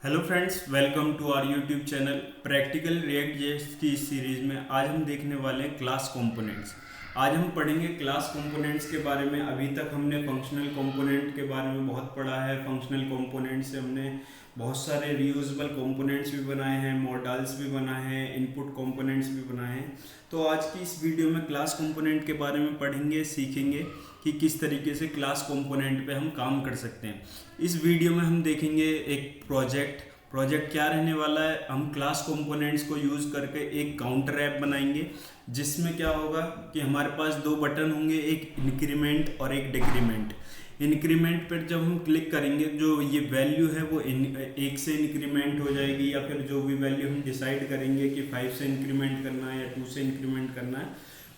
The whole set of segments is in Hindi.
Hello friends, welcome to our YouTube channel. Practical React JS की इस सीरीज़ में आज हम देखने वाले हैं क्लास कंपोनेंट्स। आज हम पढ़ेंगे क्लास कंपोनेंट्स के बारे में। अभी तक हमने फंक्शनल कंपोनेंट के बारे में बहुत पढ़ा है। फंक्शनल कंपोनेंट से हमने बहुत सारे रीयूजेबल कंपोनेंट्स भी बनाए हैं, मॉडल्स भी बनाए हैं, इनपुट कंपोनेंट्स भी बनाए हैं। तो आज की इस वीडियो में क्लास कंपोनेंट के बारे में पढ़ेंगे, सीखेंगे कि किस तरीके से क्लास कंपोनेंट पे हम काम कर सकते हैं। इस वीडियो में हम देखेंगे एक प्रोजेक्ट क्या रहने वाला है। हम क्लास कंपोनेंट्स को यूज़ करके एक काउंटर ऐप बनाएंगे जिसमें क्या होगा कि हमारे पास दो बटन होंगे, एक इंक्रीमेंट और एक डिक्रीमेंट। इंक्रीमेंट पर जब हम क्लिक करेंगे, जो ये वैल्यू है वो एक से इंक्रीमेंट हो जाएगी, या फिर जो भी वैल्यू हम डिसाइड करेंगे कि 5 से इंक्रीमेंट करना है या 2 से इंक्रीमेंट करना है,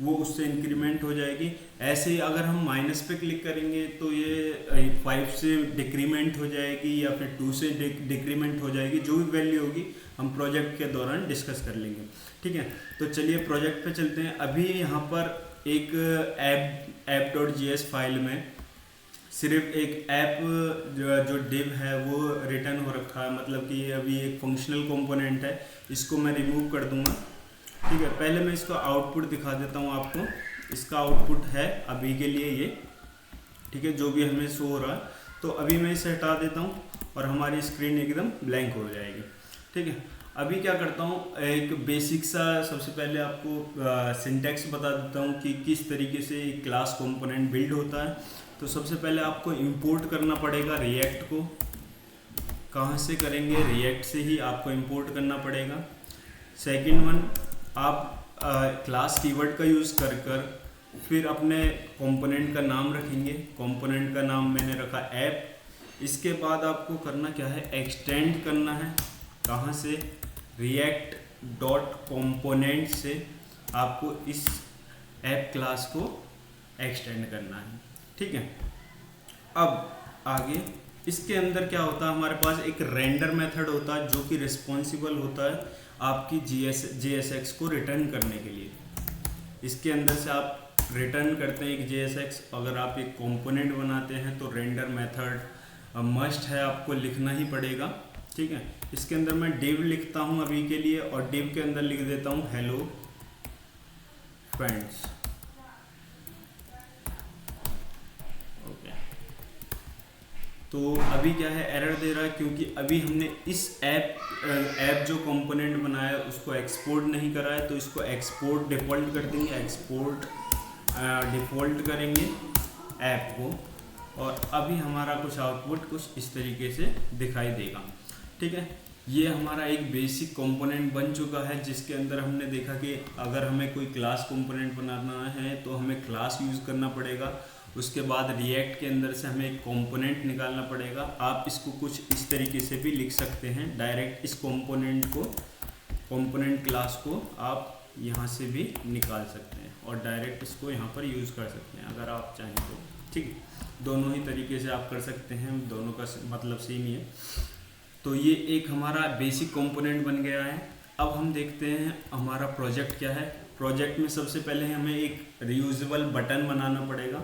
वो उससे इंक्रीमेंट हो जाएगी। ऐसे ही अगर हम माइनस पे क्लिक करेंगे तो ये 5 से डिक्रीमेंट हो जाएगी या फिर 2 से डिक्रीमेंट हो जाएगी। जो भी वैल्यू होगी हम प्रोजेक्ट के दौरान डिस्कस कर लेंगे, ठीक है। तो चलिए प्रोजेक्ट पे चलते हैं। अभी यहाँ पर एक app.js फाइल में सिर्फ एक ऐप जो div है वो रिटर्न हो रखा है, मतलब कि ये अभी एक फंक्शनल कंपोनेंट है। इसको मैं रिमूव कर दूंगा, ठीक है। पहले मैं इसको आउटपुट दिखा देता हूँ आपको। इसका आउटपुट है अभी के लिए ये, ठीक है, जो भी हमें शो हो रहा है। तो अभी मैं इसे हटा देता हूँ और हमारी स्क्रीन एकदम ब्लैंक हो जाएगी, ठीक है। अभी क्या करता हूँ, एक बेसिक सा सबसे पहले आपको सिंटैक्स बता देता हूँ कि किस तरीके से एक क्लास कंपोनेंट बिल्ड होता है। तो सबसे पहले आपको इंपोर्ट करना पड़ेगा रिएक्ट को। कहाँ से करेंगे? रिएक्ट से ही आपको इंपोर्ट करना पड़ेगा। सेकेंड वन, आप क्लास कीवर्ड का यूज़ कर फिर अपने कंपोनेंट का नाम रखेंगे। कंपोनेंट का नाम मैंने रखा ऐप। इसके बाद आपको करना क्या है, एक्सटेंड करना है। कहाँ से? रिएक्ट डॉट कंपोनेंट से आपको इस ऐप क्लास को एक्सटेंड करना है, ठीक है। अब आगे इसके अंदर क्या होता है, हमारे पास एक रेंडर मेथड होता है जो कि रिस्पॉन्सिबल होता है आपकी JSX को रिटर्न करने के लिए। इसके अंदर से आप रिटर्न करते हैं एक JSX। अगर आप एक कंपोनेंट बनाते हैं तो रेंडर मेथड मस्ट है, आपको लिखना ही पड़ेगा, ठीक है। इसके अंदर मैं div लिखता हूँ अभी के लिए, और div के अंदर लिख देता हूँ हेलो फ्रेंड्स। तो अभी क्या है, एरर दे रहा है क्योंकि अभी हमने इस ऐप जो कंपोनेंट बनाया है उसको एक्सपोर्ट नहीं करा है। तो इसको एक्सपोर्ट डिफ़ॉल्ट कर देंगे, एक्सपोर्ट डिफ़ॉल्ट करेंगे ऐप को, और अभी हमारा कुछ आउटपुट कुछ इस तरीके से दिखाई देगा, ठीक है। ये हमारा एक बेसिक कंपोनेंट बन चुका है जिसके अंदर हमने देखा कि अगर हमें कोई क्लास कंपोनेंट बनाना है तो हमें क्लास यूज़ करना पड़ेगा। उसके बाद रिएक्ट के अंदर से हमें एक कंपोनेंट निकालना पड़ेगा। आप इसको कुछ इस तरीके से भी लिख सकते हैं, डायरेक्ट इस कंपोनेंट को, कंपोनेंट क्लास को आप यहाँ से भी निकाल सकते हैं और डायरेक्ट इसको यहाँ पर यूज़ कर सकते हैं अगर आप चाहें तो, ठीक है। दोनों ही तरीके से आप कर सकते हैं, दोनों का मतलब सेम ही है। तो ये एक हमारा बेसिक कंपोनेंट बन गया है। अब हम देखते हैं हमारा प्रोजेक्ट क्या है। प्रोजेक्ट में सबसे पहले हमें एक रीयूजेबल बटन बनाना पड़ेगा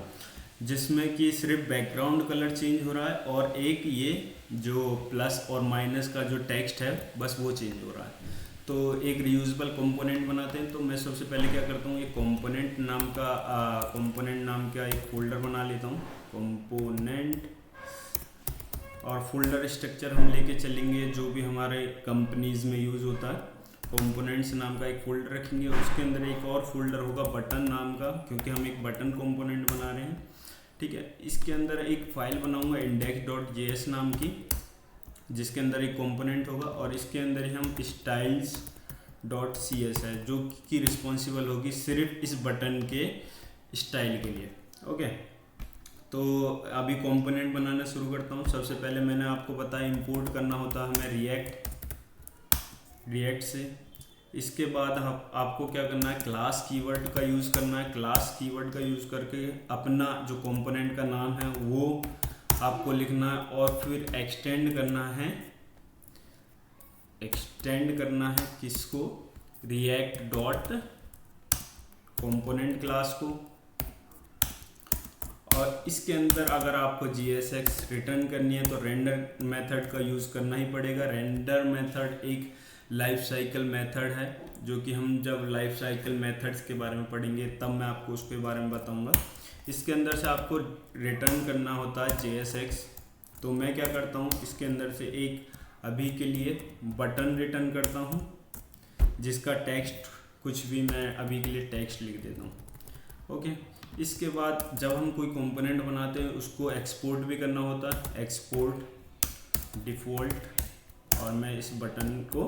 जिसमें कि सिर्फ बैकग्राउंड कलर चेंज हो रहा है और एक ये जो प्लस और माइनस का जो टेक्स्ट है बस वो चेंज हो रहा है। तो एक रीयूजेबल कंपोनेंट बनाते हैं। तो मैं सबसे पहले क्या करता हूँ, एक कंपोनेंट नाम का एक फोल्डर बना लेता हूँ, कंपोनेंट, और फोल्डर स्ट्रक्चर हम लेके चलेंगे जो भी हमारे कंपनीज में यूज़ होता है। कंपोनेंट्स नाम का एक फ़ोल्डर रखेंगे, उसके अंदर एक और फोल्डर होगा बटन नाम का, क्योंकि हम एक बटन कंपोनेंट बना रहे हैं, ठीक है। इसके अंदर एक फ़ाइल बनाऊंगा index.js नाम की, जिसके अंदर एक कंपोनेंट होगा, और इसके अंदर ही हम styles.cs है जो कि रिस्पॉन्सिबल होगी सिर्फ इस बटन के स्टाइल के लिए, ओके। तो अभी कंपोनेंट बनाना शुरू करता हूँ। सबसे पहले मैंने आपको बताया इंपोर्ट करना होता है हमें रिएक्ट से। इसके बाद आपको क्या करना है, क्लास कीवर्ड का यूज़ करना है। क्लास कीवर्ड का यूज़ करके अपना जो कंपोनेंट का नाम है वो आपको लिखना है, और फिर एक्सटेंड करना है किसको, रिएक्ट डॉट कंपोनेंट क्लास को। और इसके अंदर अगर आपको JSX रिटर्न करनी है तो रेंडर मेथड का यूज़ करना ही पड़ेगा। रेंडर मेथड एक लाइफ साइकिल मेथड है, जो कि हम जब लाइफ साइकिल मेथड्स के बारे में पढ़ेंगे तब मैं आपको उसके बारे में बताऊंगा। इसके अंदर से आपको रिटर्न करना होता है JSX। तो मैं क्या करता हूँ, इसके अंदर से एक अभी के लिए बटन रिटर्न करता हूँ, जिसका टेक्स्ट कुछ भी मैं अभी के लिए टेक्स्ट लिख देता हूँ। ओके, इसके बाद जब हम कोई कंपोनेंट बनाते हैं उसको एक्सपोर्ट भी करना होता है, एक्सपोर्ट डिफ़ॉल्ट, और मैं इस बटन को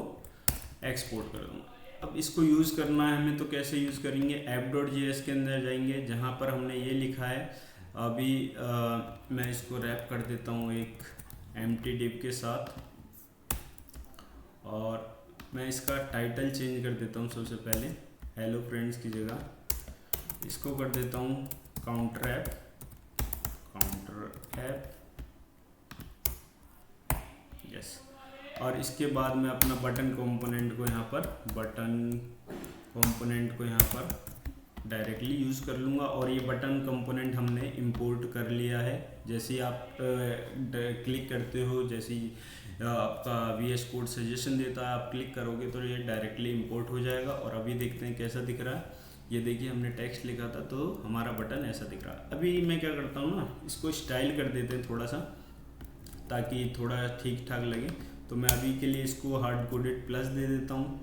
एक्सपोर्ट कर दूँगा। अब इसको यूज़ करना है हमें, तो कैसे यूज़ करेंगे, app.js के अंदर जाएंगे, जहाँ पर हमने ये लिखा है अभी मैं इसको रैप कर देता हूँ एक एम्प्टी डिव के साथ, और मैं इसका टाइटल चेंज कर देता हूँ। सबसे पहले हेलो फ्रेंड्स की जगह इसको कर देता हूँ काउंटर ऐप, यस। और इसके बाद मैं अपना बटन कंपोनेंट को यहाँ पर डायरेक्टली यूज़ कर लूँगा। और ये बटन कंपोनेंट हमने इंपोर्ट कर लिया है। जैसे ही आप क्लिक करते हो, जैसे ही आपका VS कोड सजेशन देता है, आप क्लिक करोगे तो ये डायरेक्टली इंपोर्ट हो जाएगा। और अभी देखते हैं कैसा दिख रहा है। ये देखिए, हमने टेक्स्ट लिखा था तो हमारा बटन ऐसा दिख रहा है। अभी मैं क्या करता हूँ ना, इसको स्टाइल कर देते हैं थोड़ा सा, ताकि थोड़ा ठीक ठाक लगे। तो मैं अभी के लिए इसको हार्ड कोडेड प्लस दे देता हूँ,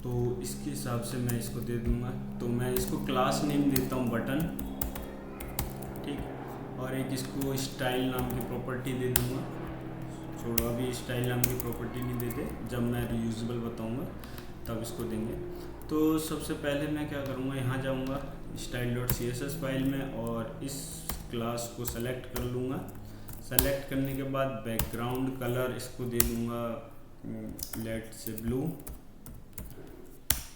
तो इसके हिसाब से मैं इसको दे दूँगा। तो मैं इसको क्लास नेम देता हूँ बटन, ठीक। और एक इसको स्टाइल नाम की प्रॉपर्टी दे दूँगा। छोड़ो, अभी स्टाइल नाम की प्रॉपर्टी नहीं देते, जब मैं रीयूजेबल बताऊँगा तब इसको देंगे। तो सबसे पहले मैं क्या करूँगा, यहाँ जाऊँगा style.css फाइल में और इस क्लास को सेलेक्ट कर लूँगा। सेलेक्ट करने के बाद बैकग्राउंड कलर इसको दे दूँगा लेट से ब्लू।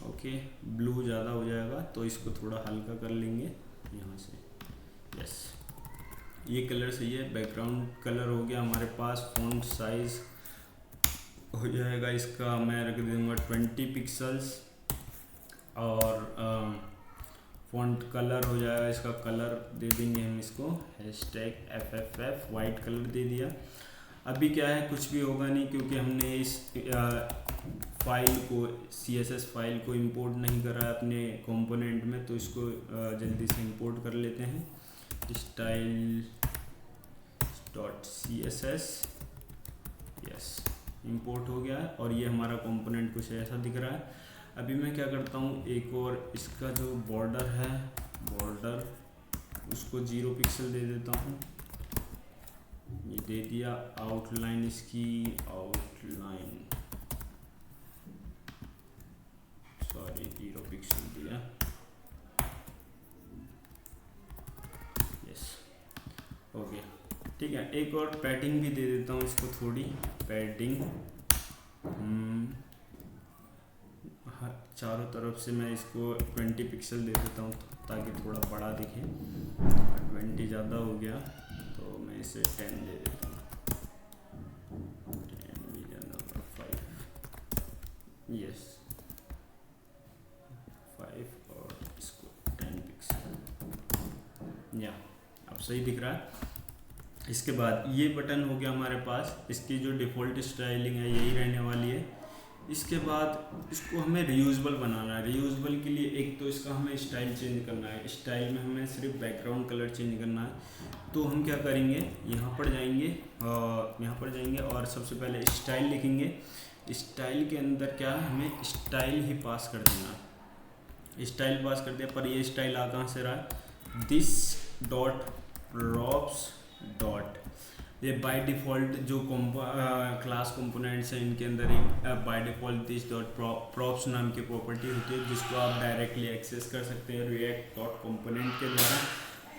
ओके, ब्लू ज़्यादा हो जाएगा तो इसको थोड़ा हल्का कर लेंगे यहाँ से, यस। ये कलर सही है, बैकग्राउंड कलर हो गया हमारे पास। फ़ॉन्ट साइज़ हो जाएगा इसका, मैं रख दूँगा 20 पिक्सल्स। और फ़ॉन्ट कलर हो जाएगा इसका, कलर दे देंगे हम इसको #FFF वाइट कलर दे दिया। अभी क्या है, कुछ भी होगा नहीं, क्योंकि हमने इस फाइल को CSS फाइल को इंपोर्ट नहीं करा है अपने कंपोनेंट में। तो इसको जल्दी से इंपोर्ट कर लेते हैं, style.css, यस, इंपोर्ट हो गया है। और ये हमारा कंपोनेंट कुछ ऐसा दिख रहा है। अभी मैं क्या करता हूँ, एक और इसका जो बॉर्डर है, बॉर्डर उसको 0 पिक्सल दे देता हूँ। ये दे दिया। आउटलाइन इसकी, आउटलाइन 0 पिक्सल दिया, यस, ओके, ठीक है। एक और पैडिंग भी दे देता हूँ इसको, थोड़ी पैडिंग, चारों तरफ से मैं इसको 20 पिक्सल दे देता हूँ ताकि थोड़ा बड़ा दिखे। 20 ज़्यादा हो गया तो मैं इसे 10 दे देता हूँ, 10 भी ज़्यादा, 5, यस, 5 और इसको 10 पिक्सल, या अब सही दिख रहा है। इसके बाद ये बटन हो गया हमारे पास। इसकी जो डिफ़ॉल्ट स्टाइलिंग है यही रहने वाली है। इसके बाद इसको हमें रीयूजेबल बनाना है। रीयूजेबल के लिए एक तो इसका हमें स्टाइल चेंज करना है। स्टाइल में हमें सिर्फ बैकग्राउंड कलर चेंज करना है। तो हम क्या करेंगे, यहाँ पर जाएंगे और सबसे पहले स्टाइल लिखेंगे। स्टाइल के अंदर क्या है, हमें स्टाइल ही पास कर देना है। स्टाइल पास कर दिया, पर ये स्टाइल आ कहाँ से रहा है, दिस डॉट प्रॉप्स डॉट, ये बाय डिफ़ॉल्ट जो क्लास कंपोनेंट्स हैं इनके अंदर एक by default this dot props नाम की प्रॉपर्टी होती है, जिसको आप डायरेक्टली एक्सेस कर सकते हैं रिएक्ट डॉट कंपोनेंट के द्वारा।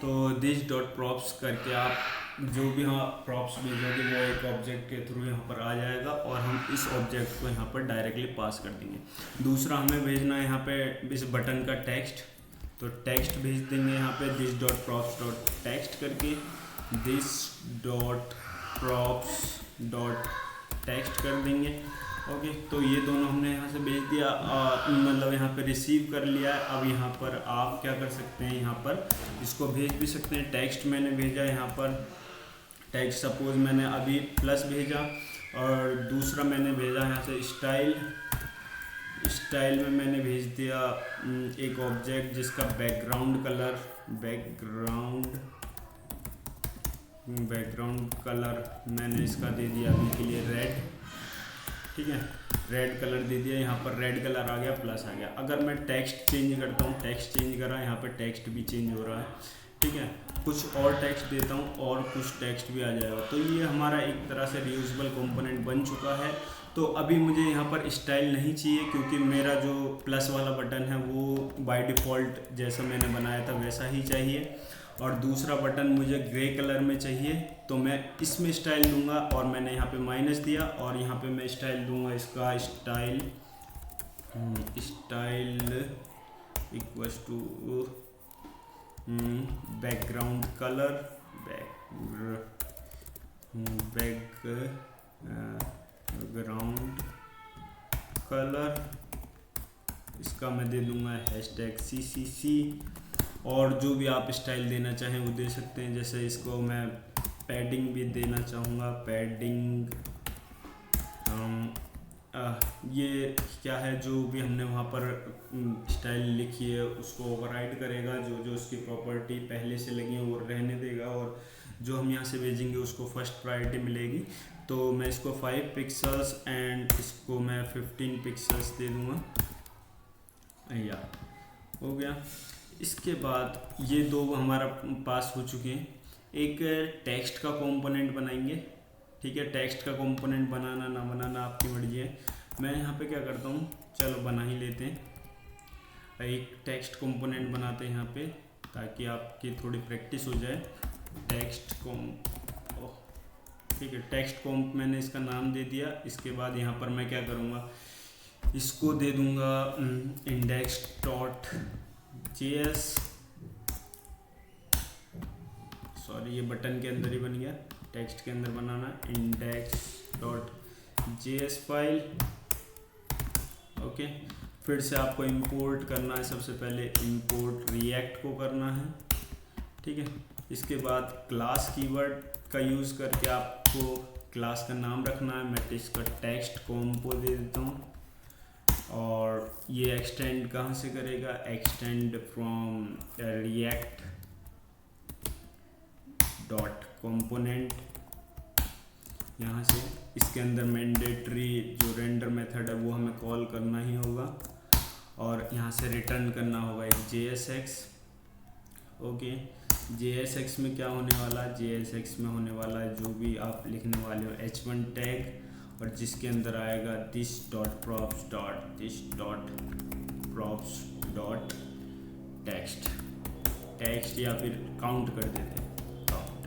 तो दिस डॉट प्रॉप्स करके आप जो भी यहाँ प्रॉप्स भेजोगे वो एक ऑब्जेक्ट के थ्रू यहाँ पर आ जाएगा और हम इस ऑब्जेक्ट को यहाँ पर डायरेक्टली पास कर देंगे। दूसरा हमें भेजना है यहाँ पे इस बटन का टेक्स्ट, तो टेक्स्ट भेज देंगे यहाँ पे this dot props dot text करके, this dot props dot text कर देंगे। ओके, तो ये दोनों हमने यहाँ से भेज दिया, मतलब यहाँ पे रिसीव कर लिया। अब यहाँ पर आप क्या कर सकते हैं, यहाँ पर इसको भेज भी सकते हैं। टेक्स्ट मैंने भेजा यहाँ पर, टेक्स्ट सपोज मैंने अभी प्लस भेजा, और दूसरा मैंने भेजा यहाँ से स्टाइल में मैंने भेज दिया एक ऑब्जेक्ट जिसका बैकग्राउंड कलर मैंने इसका दे दिया अभी के लिए रेड। ठीक है, रेड कलर दे दिया, यहाँ पर रेड कलर आ गया, प्लस आ गया। अगर मैं टेक्स्ट चेंज करता हूँ, टेक्स्ट चेंज करा, यहाँ पर टेक्स्ट भी चेंज हो रहा है। ठीक है, कुछ और टेक्स्ट देता हूँ और कुछ टेक्स्ट भी आ जाएगा। तो ये हमारा एक तरह से रियूजेबल कंपोनेंट बन चुका है। तो अभी मुझे यहाँ पर स्टाइल नहीं चाहिए, क्योंकि मेरा जो प्लस वाला बटन है वो बाय डिफ़ॉल्ट जैसा मैंने बनाया था वैसा ही चाहिए, और दूसरा बटन मुझे ग्रे कलर में चाहिए। तो मैं इसमें स्टाइल दूंगा, और मैंने यहाँ पे माइनस दिया, और यहाँ पे मैं स्टाइल दूंगा इसका style equals to background colour, background colour, इसका मैं दे दूंगा #CCC। और जो भी आप स्टाइल देना चाहें वो दे सकते हैं। जैसे इसको मैं पैडिंग भी देना चाहूँगा, पैडिंग ये क्या है, जो भी हमने वहाँ पर स्टाइल लिखी है उसको ओवरराइड करेगा, जो उसकी प्रॉपर्टी पहले से लगी है वो रहने देगा, और जो हम यहाँ से भेजेंगे उसको फर्स्ट प्रायोरिटी मिलेगी। तो मैं इसको 5 पिक्सल्स एंड इसको मैं 15 पिक्सल्स दे दूँगा। या हो गया। इसके बाद ये दो हमारा पास हो चुके हैं। एक टेक्स्ट का कंपोनेंट बनाएंगे। ठीक है, टेक्स्ट का कंपोनेंट बनाना ना बनाना आपकी मर्जी है। मैं यहाँ पे क्या करता हूँ, चलो बना ही लेते हैं। एक टेक्स्ट कंपोनेंट बनाते हैं यहाँ पे, ताकि आपकी थोड़ी प्रैक्टिस हो जाए। ठीक है, टेक्स्ट कॉम्प मैंने इसका नाम दे दिया। इसके बाद यहाँ पर मैं क्या करूँगा, इसको दे दूँगा index.js। सॉरी, ये बटन के अंदर ही बन गया, टेक्स्ट के अंदर बनाना index.js फाइल। ओके, फिर से आपको इंपोर्ट करना है। सबसे पहले इंपोर्ट रिएक्ट को करना है। ठीक है, इसके बाद क्लास कीवर्ड का यूज़ करके आपको क्लास का नाम रखना है। मैं इसका टेक्स्ट कॉम्पो दे देता हूँ, और ये एक्सटेंड कहाँ से करेगा, extend from react dot component. यहाँ से इसके अंदर मैंडेटरी जो रेंडर मेथड है वो हमें कॉल करना ही होगा, और यहाँ से रिटर्न करना होगा एक JSX। ओके, JSX में क्या होने वाला है, JSX में होने वाला है जो भी आप लिखने वाले हो H1 टैग, और जिसके अंदर आएगा this.props.text या फिर काउंट कर देते हैं काउंट।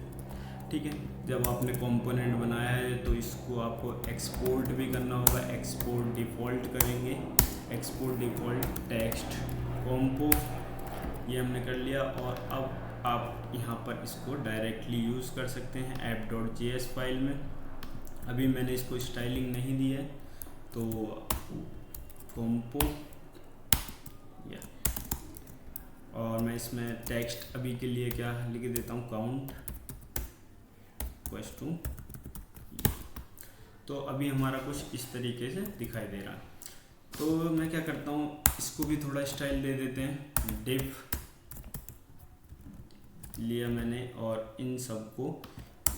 ठीक है, जब आपने कंपोनेंट बनाया है तो इसको आपको एक्सपोर्ट भी करना होगा। एक्सपोर्ट डिफ़ॉल्ट करेंगे, एक्सपोर्ट डिफ़ॉल्ट टेक्स्ट कॉम्पो, ये हमने कर लिया। और अब आप यहाँ पर इसको डायरेक्टली यूज़ कर सकते हैं app.js फाइल में। अभी मैंने इसको स्टाइलिंग नहीं दी है, तो कॉम्पो या, और मैं इसमें टेक्स्ट अभी के लिए क्या लिख देता हूँ, काउंट = तो अभी हमारा कुछ इस तरीके से दिखाई दे रहा है। तो मैं क्या करता हूँ, इसको भी थोड़ा स्टाइल दे देते हैं। div लिया मैंने, और इन सबको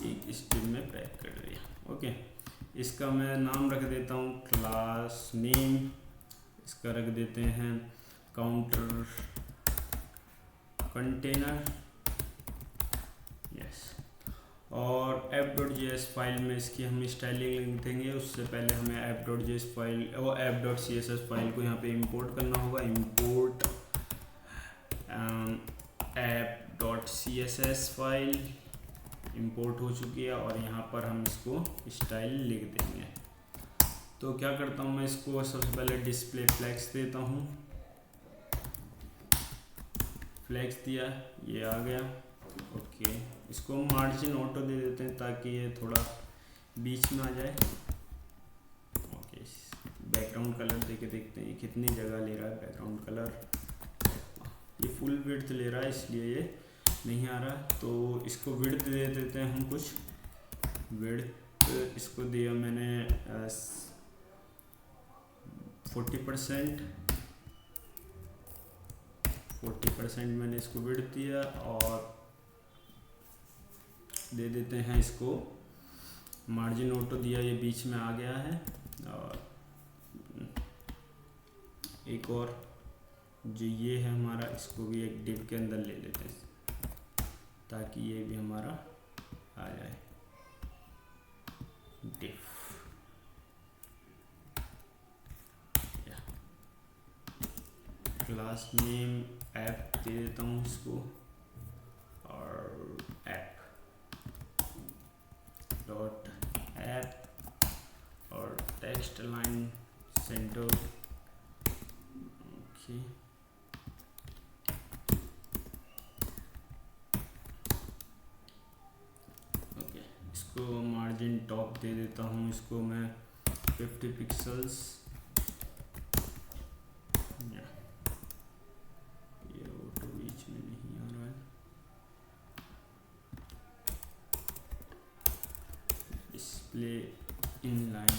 एक स्ट्रिंग में पैक कर दिया। ओके, इसका मैं नाम रख देता हूँ क्लास नेम, इसका रख देते हैं काउंटर कंटेनर। यस, और app.js फाइल में इसकी हम स्टाइलिंग लिख देंगे। उससे पहले हमें app.js फाइल और app.css फाइल को यहाँ पे इंपोर्ट करना होगा। इंपोर्ट app.css फाइल इंपोर्ट हो चुकी है, और यहाँ पर हम इसको स्टाइल लिख देंगे। तो क्या करता हूँ मैं, इसको सबसे पहले डिस्प्ले फ्लैक्स देता हूँ। फ्लैक्स दिया, ये आ गया। ओके, इसको मार्जिन ऑटो दे देते हैं ताकि ये थोड़ा बीच में आ जाए। बैकग्राउंड कलर देके देखते हैं कितनी जगह ले रहा है बैकग्राउंड कलर। ये फुल विड्थ ले रहा है इसलिए ये नहीं आ रहा, तो इसको विड्थ दे देते हैं हम कुछ। विड्थ इसको दिया मैंने 40%। 40% मैंने इसको विड्थ दिया और दे देते हैं इसको मार्जिन ऑटो दिया, ये बीच में आ गया है। और एक और जो ये है हमारा, इसको भी एक डिव के अंदर ले लेते हैं ताकि ये भी हमारा आ जाए डिव। क्लास नेम ऐप दे देता हूँ इसको, और ऐप डॉट ऐप और text line centre. Okay, okay, इसको मार्जिन टॉप दे देता हूँ, इसको मैं 50 पिक्सल्स। ये ऑटो बीच में नहीं आ रहा है। डिस्प्ले इनलाइन,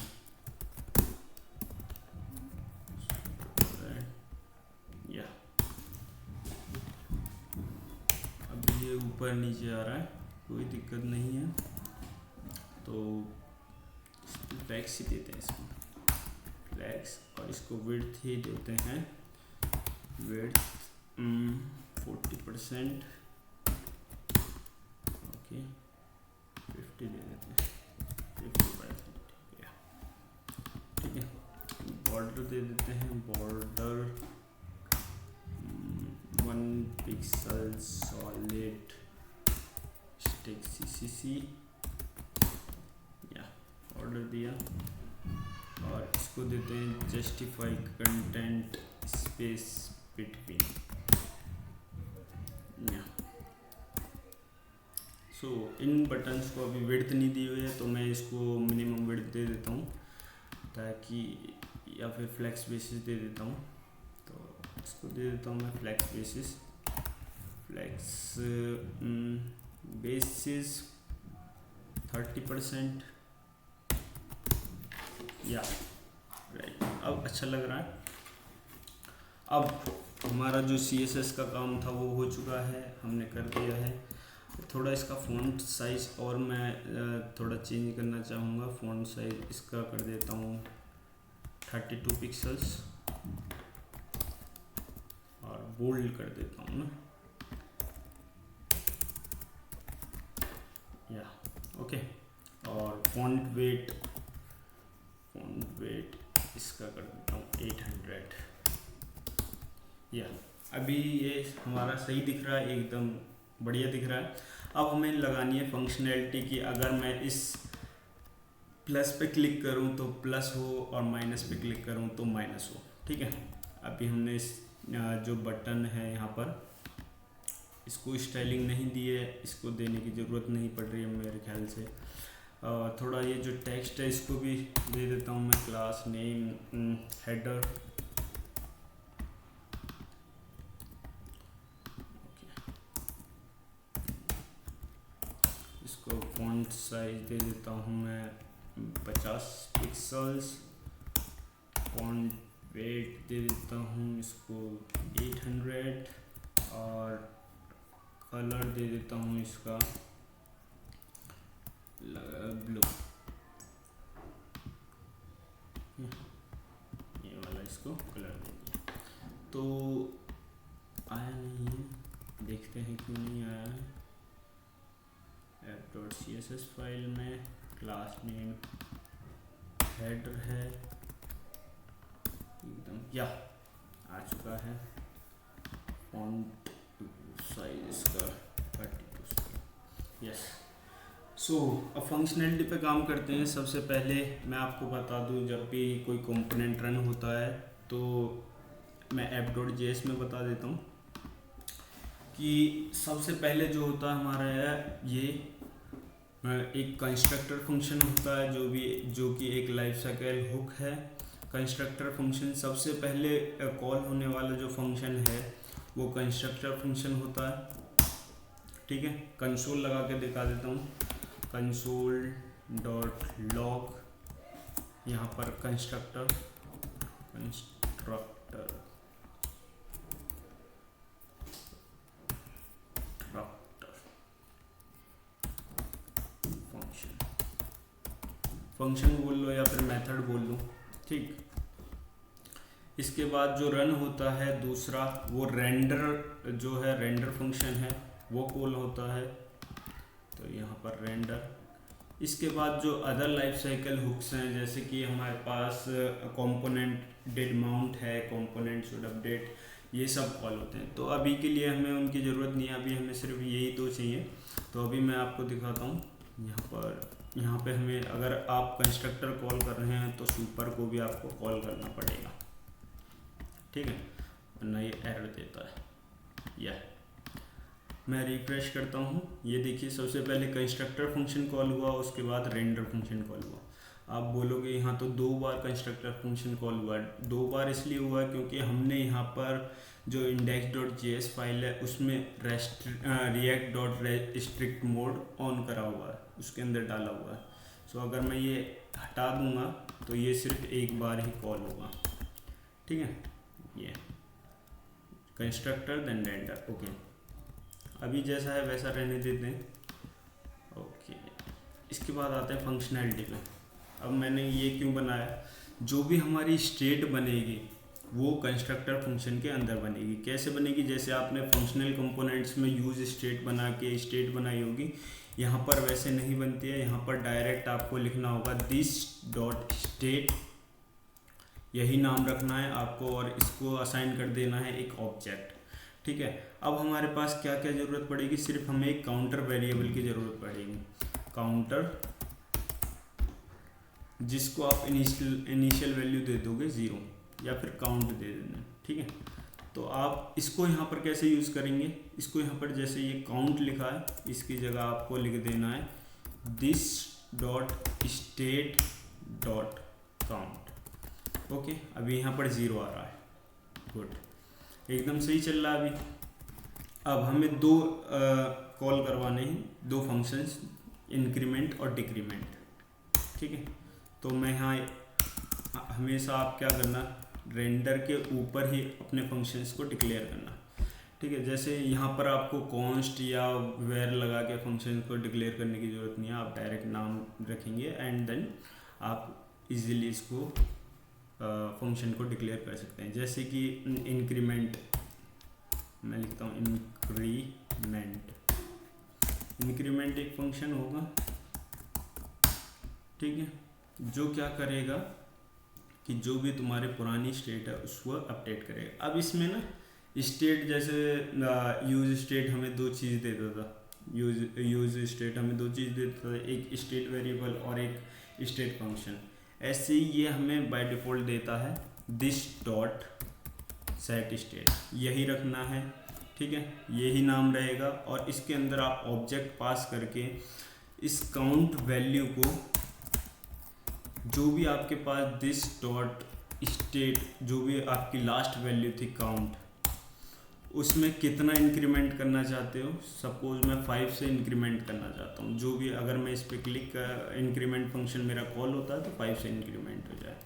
या अब ये ऊपर नीचे आ रहा है, कोई दिक्कत नहीं है। तो फ्लैक्स ही देते हैं इसको, फ्लैक्स, और इसको विड्थ ही देते हैं, विड्थ 40%। ओके, 50 दे देते हैं, 50%, या ठीक है। बॉर्डर दे देते हैं, border 1 pixel solid stick CCC, या ऑर्डर दिया। और इसको देते हैं जस्टिफाई कंटेंट स्पेस बिटवीन, या सो इन बटन्स को अभी विड्थ नहीं दी हुई है तो मैं इसको मिनिमम विड्थ दे देता हूँ ताकि, या फिर फ्लैक्स बेसिस दे देता हूँ। तो इसको दे देता हूँ मैं फ्लैक्स बेसिस, फ्लैक्स बेसिस 30%, या राइट। अब अच्छा लग रहा है। अब हमारा जो CSS का काम था वो हो चुका है, हमने कर दिया है। थोड़ा इसका फ़ॉन्ट साइज़ और मैं थोड़ा चेंज करना चाहूँगा। फ़ॉन्ट साइज़ इसका कर देता हूँ 32 पिक्सल्स और बोल्ड कर देता हूँ ना, या ओके। और फ़ॉन्ट वेट इसका कर देता हूँ 800, या अभी ये हमारा सही दिख रहा है, एकदम बढ़िया दिख रहा है। अब हमें लगानी है फंक्शनैलिटी की, अगर मैं इस प्लस पे क्लिक करूं तो प्लस हो और माइनस पे क्लिक करूं तो माइनस हो, ठीक है। अभी हमने इस जो बटन है यहाँ पर, इसको स्टाइलिंग नहीं दी है, इसको देने की ज़रूरत नहीं पड़ रही है मेरे ख्याल से। थोड़ा ये जो टेक्स्ट है इसको भी दे देता हूँ मैं, क्लास नेम हेडर, इसको फॉन्ट साइज दे देता हूँ मैं 50 पिक्सल्स, फॉन्ट वेट दे देता हूँ इसको 800 और कलर दे देता हूँ इसका ब्लू, ये वाला इसको कलर दे दिया। तो आया नहीं है, देखते हैं क्यों नहीं आया है। app.css फाइल में क्लास नेम हेडर है एकदम, या आ चुका है। फॉन्ट साइज इसका 32, यस। सो अब फंक्शनैलिटी पे काम करते हैं। सबसे पहले मैं आपको बता दूं, जब भी कोई कंपोनेंट रन होता है तो मैं app.js में बता देता हूँ कि सबसे पहले जो होता है हमारा है ये एक कंस्ट्रक्टर फंक्शन होता है जो कि एक लाइफ साइकिल हुक है, कंस्ट्रक्टर फंक्शन सबसे पहले कॉल होने वाला जो फंक्शन है वो कंस्ट्रक्टर फंक्शन होता है। ठीक है, कंसोल लगा के दिखा देता हूँ। कंसोल डॉट लॉग, यहाँ पर कंस्ट्रक्टर फंक्शन बोल लो या फिर मेथड बोल लो। ठीक, इसके बाद जो रन होता है दूसरा, वो रेंडर जो है, रेंडर फंक्शन है वो कॉल होता है, तो यहाँ पर रेंडर। इसके बाद जो अदर लाइफ साइकिल हुक्स हैं, जैसे कि हमारे पास कंपोनेंट डिड माउंट है, कंपोनेंट शुड अपडेट, ये सब कॉल होते हैं। तो अभी के लिए हमें उनकी ज़रूरत नहीं है, अभी हमें सिर्फ यही दो चाहिए। तो अभी मैं आपको दिखाता हूँ। यहाँ पे हमें, अगर आप कंस्ट्रक्टर कॉल कर रहे हैं तो सुपर को भी आपको कॉल करना पड़ेगा। ठीक है, वरना ये एरर देता है। यह मैं रिफ्रेश करता हूँ, ये देखिए सबसे पहले कंस्ट्रक्टर फंक्शन कॉल हुआ, उसके बाद रेंडर फंक्शन कॉल हुआ। आप बोलोगे यहाँ तो 2 बार कंस्ट्रक्टर फंक्शन कॉल हुआ। 2 बार इसलिए हुआ क्योंकि हमने यहाँ पर जो index.js फाइल है उसमें react.restrict मोड ऑन करा हुआ है, उसके अंदर डाला हुआ है। सो अगर मैं ये हटा दूंगा तो ये सिर्फ एक बार ही कॉल होगा। ठीक है, ये कंस्ट्रक्टर देन रेंडर। ओके, अभी जैसा है वैसा रहने देते हैं। ओके, इसके बाद आते हैं फंक्शनैलिटी में। अब मैंने ये क्यों बनाया, जो भी हमारी स्टेट बनेगी वो कंस्ट्रक्टर फंक्शन के अंदर बनेगी। कैसे बनेगी, जैसे आपने फंक्शनल कंपोनेंट्स में यूज स्टेट बना के स्टेट बनाई होगी, यहाँ पर वैसे नहीं बनती है। यहाँ पर डायरेक्ट आपको लिखना होगा दिस डॉट स्टेट, यही नाम रखना है आपको और इसको असाइन कर देना है एक ऑब्जेक्ट। ठीक है, अब हमारे पास क्या क्या ज़रूरत पड़ेगी, सिर्फ हमें एक काउंटर वेरिएबल की ज़रूरत पड़ेगी। काउंटर जिसको आप इनिशियल वैल्यू दे दोगे 0 या फिर काउंट दे देना। ठीक है, तो आप इसको यहाँ पर कैसे यूज़ करेंगे, इसको यहाँ पर जैसे ये काउंट लिखा है इसकी जगह आपको लिख देना है this dot state dot count. Okay, अभी यहाँ पर 0 आ रहा है। गुड, एकदम सही चल रहा है अभी। अब हमें 2 कॉल करवाने हैं, 2 फंक्शंस, इंक्रीमेंट और डिक्रीमेंट। ठीक है, तो मैं यहाँ हमेशा आप क्या करना, रेंडर के ऊपर ही अपने फंक्शंस को डिक्लेयर करना। ठीक है, जैसे यहाँ पर आपको कॉन्स्ट या वेर लगा के फंक्शन को डिक्लेयर करने की ज़रूरत नहीं है, आप डायरेक्ट नाम रखेंगे एंड देन आप इजीली इसको फंक्शन को डिक्लेयर कर सकते हैं। जैसे कि इंक्रीमेंट, मैं लिखता हूँ इंक्रीमेंट एक फंक्शन होगा। ठीक है, जो क्या करेगा कि जो भी तुम्हारे पुरानी स्टेट है उसको अपडेट करेगा। अब इसमें ना स्टेट, जैसे यूज स्टेट हमें 2 चीज़ देता था, यूज स्टेट हमें 2 चीज़ देता था, एक स्टेट वेरिएबल और एक स्टेट फंक्शन। ऐसे ही ये हमें बाय डिफ़ॉल्ट देता है दिस डॉट सेट स्टेट, यही रखना है। ठीक है, यही नाम रहेगा और इसके अंदर आप ऑब्जेक्ट पास करके इस काउंट वैल्यू को, जो भी आपके पास दिस डॉट स्टेट, जो भी आपकी लास्ट वैल्यू थी काउंट, उसमें कितना इंक्रीमेंट करना चाहते हो। सपोज मैं 5 से इंक्रीमेंट करना चाहता हूँ, जो भी, अगर मैं इस पर क्लिक कर, इंक्रीमेंट फंक्शन मेरा कॉल होता है तो 5 से इंक्रीमेंट हो जाए।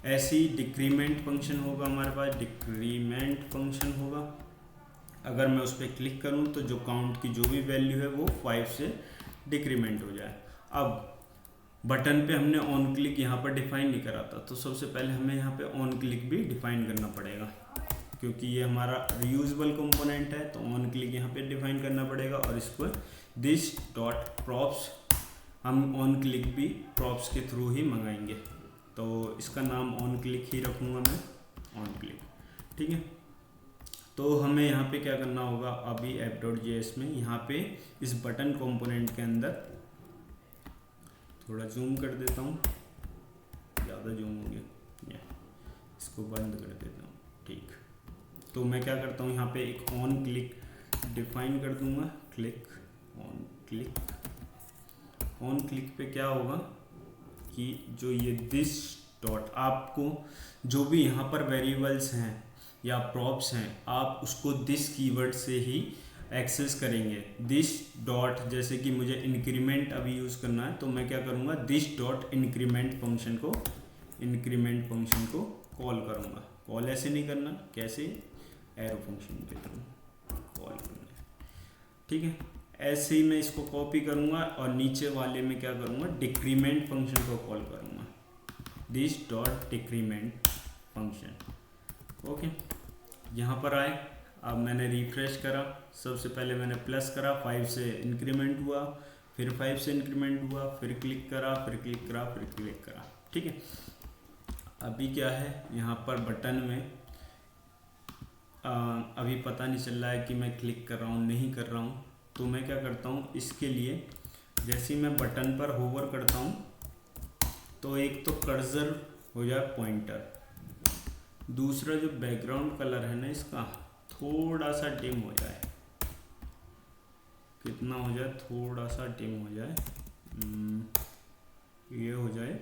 ऐसे ही डिक्रीमेंट फंक्शन होगा हमारे पास, डिक्रीमेंट फंक्शन होगा। अगर मैं उस पर क्लिक करूँ तो जो काउंट की जो भी वैल्यू है वो 5 से डिक्रीमेंट हो जाए। अब बटन पे हमने ऑन क्लिक यहाँ पर डिफाइन नहीं करा था, तो सबसे पहले हमें यहाँ पे ऑन क्लिक भी डिफाइन करना पड़ेगा, क्योंकि ये हमारा रीयूजेबल कंपोनेंट है। तो ऑन क्लिक यहाँ पे डिफाइन करना पड़ेगा और इसको दिस डॉट प्रॉप्स, हम ऑन क्लिक भी प्रॉप्स के थ्रू ही मंगाएंगे, तो इसका नाम ऑन क्लिक ही रखूँगा मैं, ऑन क्लिक। ठीक है, तो हमें यहाँ पे क्या करना होगा, अभी app.js में यहाँ पे इस बटन कंपोनेंट के अंदर, थोड़ा जूम कर देता हूँ, ज़्यादा जूम हो गया, इसको बंद कर देता हूँ। ठीक, तो मैं क्या करता हूँ, यहाँ पे एक ऑन क्लिक डिफाइन कर दूंगा, click on click. On click पे क्या होगा कि जो ये दिस डॉट, आपको जो भी यहाँ पर वेरिएबल्स हैं या प्रॉप्स हैं आप उसको दिस कीवर्ड से ही एक्सेस करेंगे। दिस डॉट, जैसे कि मुझे इंक्रीमेंट अभी यूज़ करना है तो मैं क्या करूँगा, दिस डॉट इंक्रीमेंट फंक्शन को कॉल करूँगा। कॉल ऐसे नहीं करना, कैसे, एरो फंक्शन के थ्रू कॉल करना है, ठीक है। ऐसे ही मैं इसको कॉपी करूँगा और नीचे वाले में क्या करूँगा, डिक्रीमेंट फंक्शन को कॉल करूँगा, this dot decrement function. Okay, यहाँ पर आए, अब मैंने रिफ्रेश करा, सबसे पहले मैंने प्लस करा, 5 से इंक्रीमेंट हुआ, फिर 5 से इंक्रीमेंट हुआ, फिर क्लिक करा, फिर क्लिक करा, फिर क्लिक करा, ठीक है। अभी क्या है यहाँ पर बटन में अभी पता नहीं चल रहा है कि मैं क्लिक कर रहा हूँ नहीं कर रहा हूँ, तो मैं क्या करता हूँ, इसके लिए जैसे ही मैं बटन पर होवर करता हूँ तो एक तो कर्सर हो जाए पॉइंटर, दूसरा जो बैकग्राउंड कलर है ना इसका थोड़ा सा डिम हो जाए, कितना हो जाए, थोड़ा सा डिम हो जाए, ये हो जाए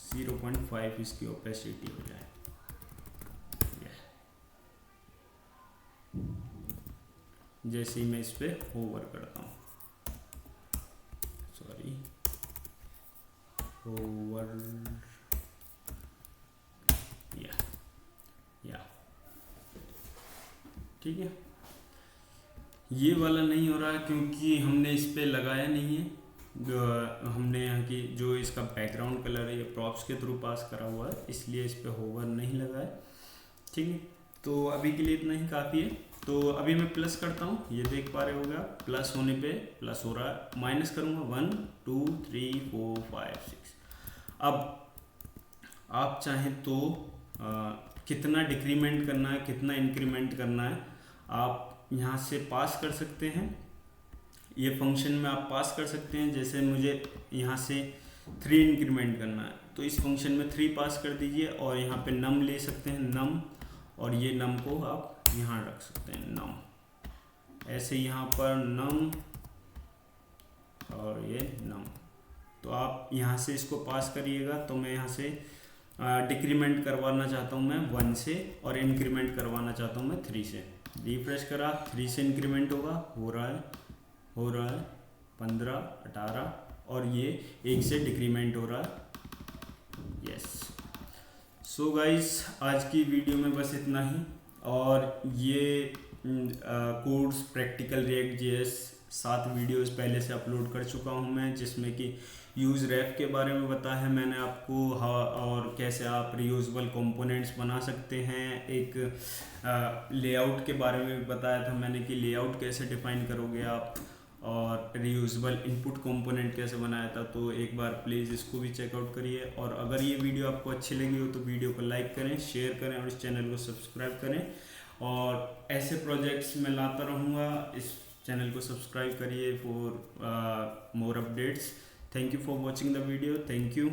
0.5 इसकी ओपेसिटी हो जाए, जैसे ही मैं इस पर होवर करता हूँ, सॉरी होवर, या ठीक है। ये वाला नहीं हो रहा है क्योंकि हमने इस पे लगाया नहीं है, हमने यहाँ की जो इसका बैकग्राउंड कलर है ये प्रॉप्स के थ्रू पास करा हुआ है, इसलिए इस पे होवर नहीं लगा है, ठीक है। तो अभी के लिए इतना ही काफ़ी है। तो अभी मैं प्लस करता हूँ, ये देख पा रहे होगा प्लस होने पे प्लस हो रहा है, माइनस करूँगा 1 2 3 4 5 6। अब आप चाहें तो कितना डिक्रीमेंट करना है कितना इंक्रीमेंट करना है आप यहाँ से पास कर सकते हैं, ये फंक्शन में आप पास कर सकते हैं। जैसे मुझे यहाँ से 3 इंक्रीमेंट करना है तो इस फंक्शन में 3 पास कर दीजिए और यहाँ पे नम ले सकते हैं, नम, और ये नम को आप यहाँ रख सकते हैं, नम, ऐसे यहाँ पर नम और ये नम, तो आप यहाँ से इसको पास करिएगा। तो मैं यहाँ से डिक्रीमेंट करवाना चाहता हूँ मैं 1 से और इंक्रीमेंट करवाना चाहता हूँ मैं 3 से। रिफ्रेश करा, 3 से इंक्रीमेंट होगा, हो रहा है 15 18 और ये 1 से डिक्रीमेंट हो रहा है, यस। सो गाइस आज की वीडियो में बस इतना ही, और ये course practical React JS 7 videos पहले से अपलोड कर चुका हूँ मैं, जिसमें कि यूज़ रैप के बारे में बताया है मैंने आपको, और कैसे आप रियूजेबल कंपोनेंट्स बना सकते हैं। एक लेआउट के बारे में भी बताया था मैंने कि लेआउट कैसे डिफाइन करोगे आप, और रियूजेबल इनपुट कंपोनेंट कैसे बनाया था। तो एक बार प्लीज़ इसको भी चेकआउट करिए, और अगर ये वीडियो आपको अच्छी लगी हो तो वीडियो को लाइक करें, शेयर करें और इस चैनल को सब्सक्राइब करें। और ऐसे प्रोजेक्ट्स मैं लाता रहूँगा, इस चैनल को सब्सक्राइब करिए for more updates. Thank you for watching the video. Thank you.